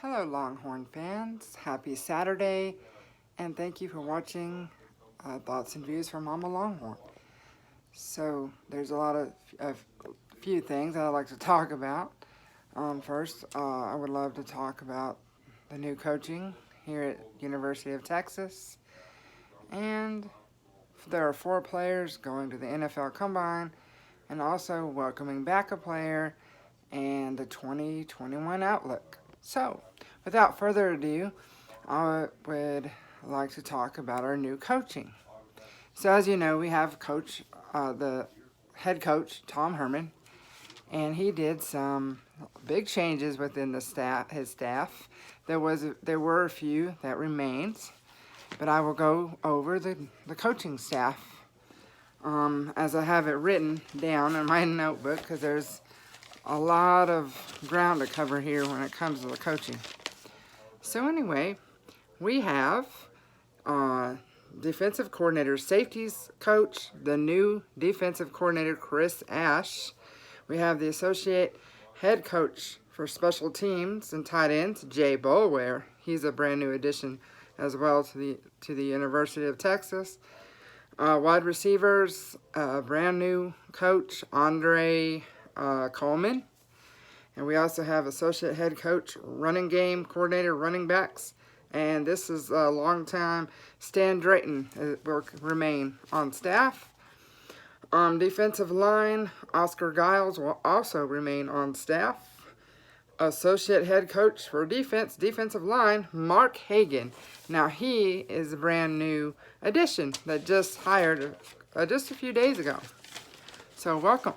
Hello Longhorn fans, happy Saturday, and thank you for watching Thoughts and Views from Mama Longhorn. So there's a lot of few things that I'd like to talk about. First, I would love to talk about the new coaching here at University of Texas, and there are 4 players going to the NFL Combine, and also welcoming back a player and the 2021 outlook. So, without further ado, I would like to talk about our new coaching. So, as you know, we have the head coach, Tom Herman, and he did some big changes within his staff. There were a few that remained, but I will go over the coaching staff as I have it written down in my notebook, because there's a lot of ground to cover here when it comes to the coaching. So anyway, we have defensive coordinator, safeties coach, the new defensive coordinator, Chris Ash. We have the associate head coach for special teams and tight ends, Jay Boulware. He's a brand new addition as well to the University of Texas. Wide receivers, brand new coach, Andre Coleman. And we also have associate head coach, running game coordinator, running backs. And this is a long time Stan Drayton will remain on staff. Defensive line, Oscar Giles will also remain on staff. Associate head coach for defensive line, Mark Hagan. Now he is a brand new addition that just hired just a few days ago. So welcome.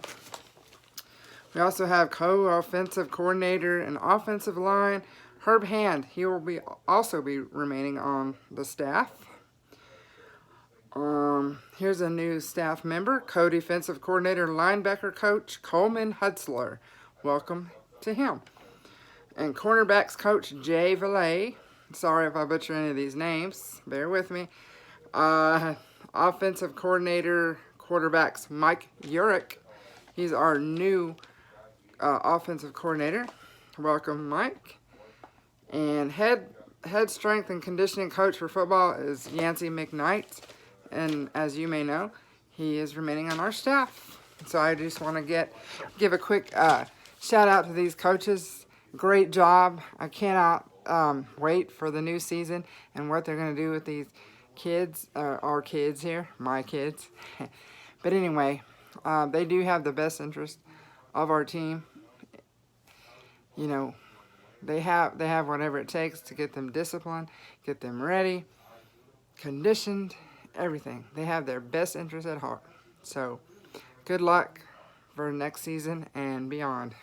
We also have co-offensive coordinator and offensive line, Herb Hand. He will also be remaining on the staff. Here's a new staff member, co-defensive coordinator, linebacker coach, Coleman Hutzler. Welcome to him. And cornerbacks coach, Jay Valet. Sorry if I butcher any of these names. Bear with me. Offensive coordinator, quarterbacks, Mike Urick. He's our new offensive coordinator. Welcome, Mike. And head strength and conditioning coach for football is Yancey McKnight. And as you may know, he is remaining on our staff. So I just want to give a quick shout out to these coaches. Great job. I cannot wait for the new season and what they're going to do with these kids, our kids here, my kids. But anyway, they do have the best interest of our team. You know, they have whatever it takes to get them disciplined, get them ready, conditioned, everything. They have their best interest at heart. So, good luck for next season and beyond.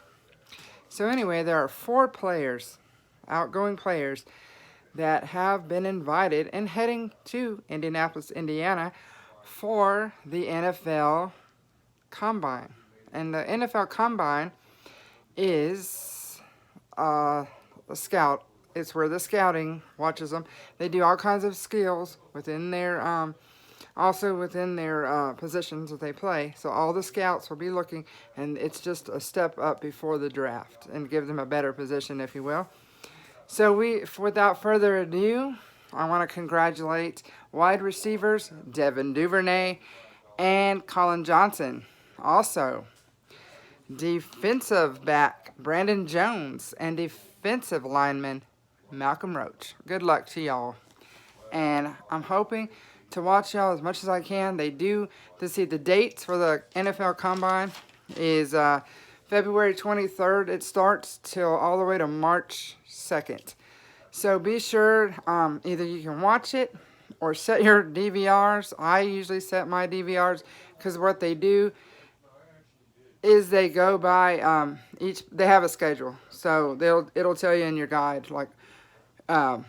So anyway, there are 4 players, outgoing players, that have been invited and heading to Indianapolis, Indiana for the NFL Combine. And the NFL Combine is a scout. It's where the scouting watches them. They do all kinds of skills within their, also within their positions that they play. So all the scouts will be looking, and it's just a step up before the draft and give them a better position, if you will. So without further ado, I want to congratulate wide receivers Devin Duvernay and Colin Johnson. Also, defensive back Brandon Jones and defensive lineman Malcolm Roach. Good luck to y'all. And I'm hoping to watch y'all as much as I can. They do to see the dates for the NFL Combine is February 23rd. It starts till all the way to March 2nd. So be sure either you can watch it or set your DVRs. I usually set my DVRs because what they do is they go by they have a schedule. So it'll tell you in your guide like the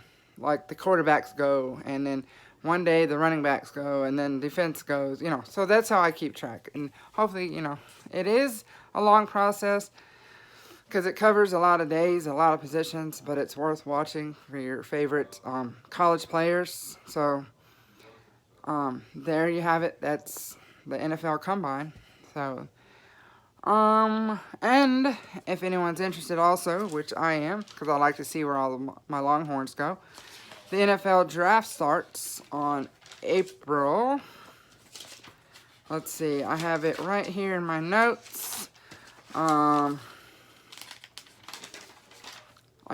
quarterbacks go, and then one day the running backs go, and then defense goes, So that's how I keep track. And hopefully, it is a long process because it covers a lot of days, a lot of positions, but it's worth watching for your favorite college players. So there you have it. That's the NFL Combine. So And if anyone's interested also, which I am, because I like to see where all of my Longhorns go, the NFL draft starts on April. Let's see, I have it right here in my notes. I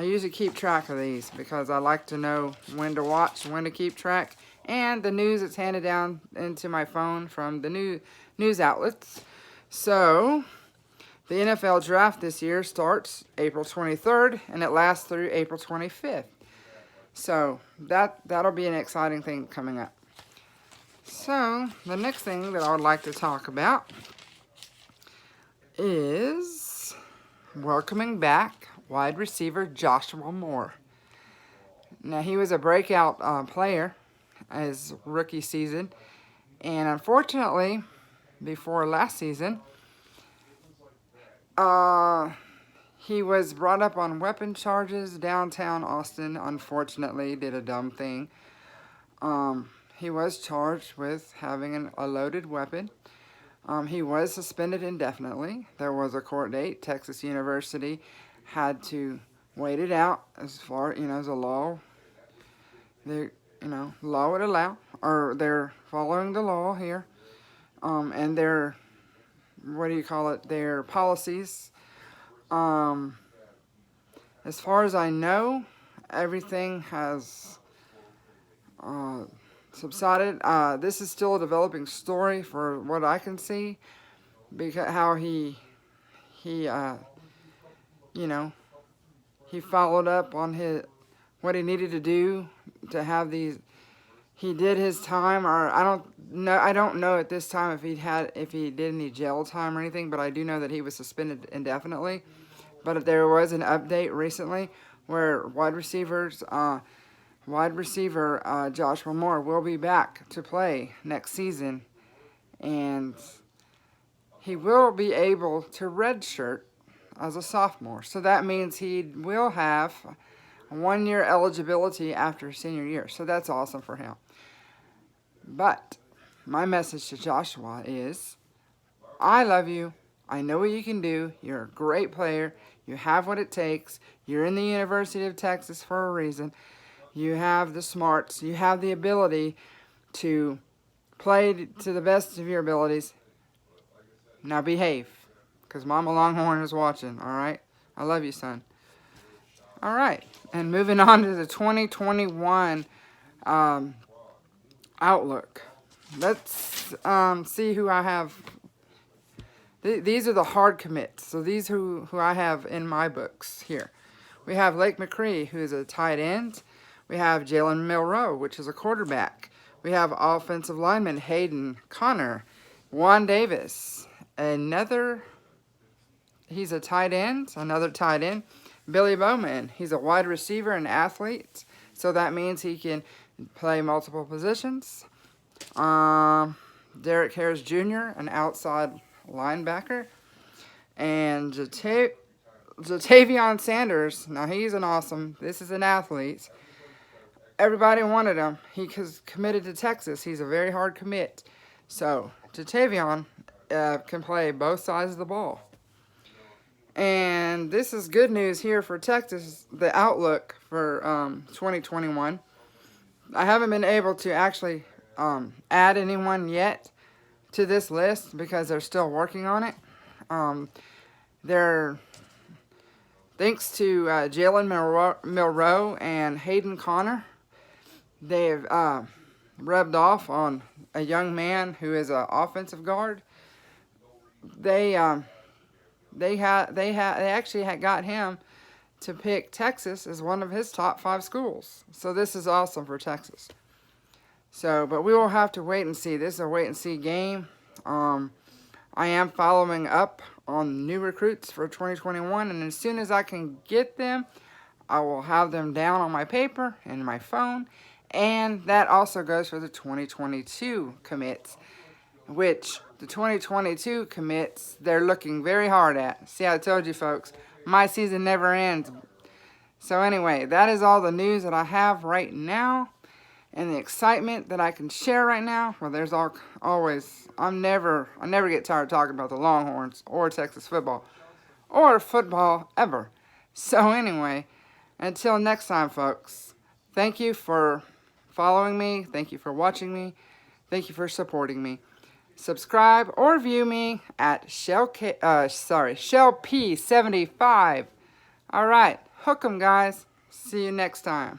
usually keep track of these because I like to know when to watch, when to keep track, and the news that's handed down into my phone from the news outlets. So, the NFL draft this year starts April 23rd, and it lasts through April 25th. So, that'll be an exciting thing coming up. So, the next thing that I would like to talk about is welcoming back wide receiver Joshua Moore. Now, he was a breakout player his rookie season, and unfortunately, before last season, he was brought up on weapon charges downtown Austin. Unfortunately, did a dumb thing. He was charged with having a loaded weapon. He was suspended indefinitely. There was a court date. Texas University had to wait it out as far, as a law. Law would allow, or they're following the law here. And their, their policies. As far as I know, everything has subsided. This is still a developing story for what I can see, because how he followed up on what he needed to do to have these. He did his time, or I don't know at this time if he did any jail time or anything, but I do know that he was suspended indefinitely. But there was an update recently where wide receiver Joshua Moore will be back to play next season, and he will be able to redshirt as a sophomore. So that means he will have 1 year eligibility after senior year. So that's awesome for him. But my message to Joshua is, I love you. I know what you can do. You're a great player. You have what it takes. You're in the University of Texas for a reason. You have the smarts. You have the ability to play to the best of your abilities. Now behave, because Mama Longhorn is watching, all right? I love you, son. All right, and moving on to the 2021 outlook. Let's see who I have. These are the hard commits. So these who I have in my books here. We have Lake McCree, who is a tight end. We have Jalen Milroe, which is a quarterback. We have offensive lineman Hayden Connor. Juan Davis, he's a tight end, another tight end. Billy Bowman, he's a wide receiver and athlete, so that means he can play multiple positions. Derek Harris Jr., an outside linebacker. And Jatavion Sanders, now he's this is an athlete. Everybody wanted him. He was committed to Texas. He's a very hard commit. So, Jatavion can play both sides of the ball. And this is good news here for Texas, the outlook for 2021. I haven't been able to actually add anyone yet to this list because they're still working on it. Thanks to Jalen Milroe and Hayden Connor, they've rubbed off on a young man who is an offensive guard. They actually had got him to pick Texas as one of his top 5 schools. So this is awesome for Texas. So, but we will have to wait and see. This is a wait and see game. I am following up on new recruits for 2021, and as soon as I can get them, I will have them down on my paper and my phone. And that also goes for the 2022 commits, which the 2022 commits, they're looking very hard at. See, I told you folks, my season never ends. So anyway, that is all the news that I have right now. and the excitement that I can share right now. Well, there's always, I never get tired of talking about the Longhorns or Texas football or football ever. So anyway, until next time, folks, thank you for following me. Thank you for watching me. Thank you for supporting me. Subscribe or view me at ShellP75. All right, hook 'em, guys. See you next time.